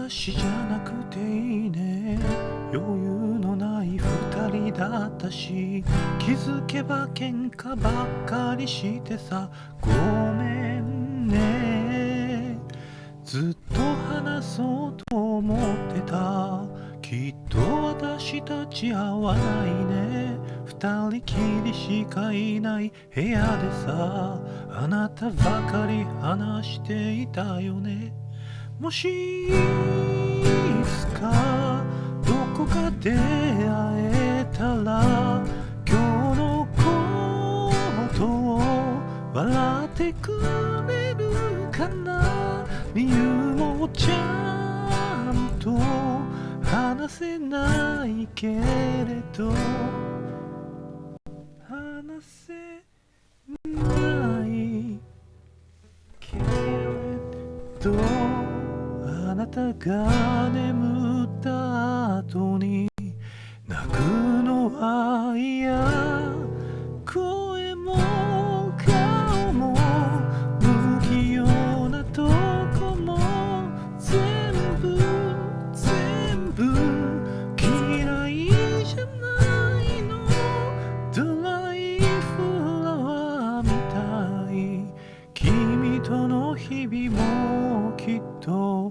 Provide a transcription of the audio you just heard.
私じゃなくていいね、余裕のない二人だったし、気づけば喧嘩ばっかりしてさ、ごめんね。ずっと話そうと思ってた、きっと私たち合わないね。二人きりしかいない部屋でさ、あなたばかり話していたよね。もしいつかどこかで会えたら、今日のことを笑ってくれるかな。理由もちゃんと話せないけれど、話せないけれど、あなたが眠った後に泣くのは嫌、声も顔も不器用なとこも全部嫌いじゃないの。ドライフラワーみたい、君との日々もきっと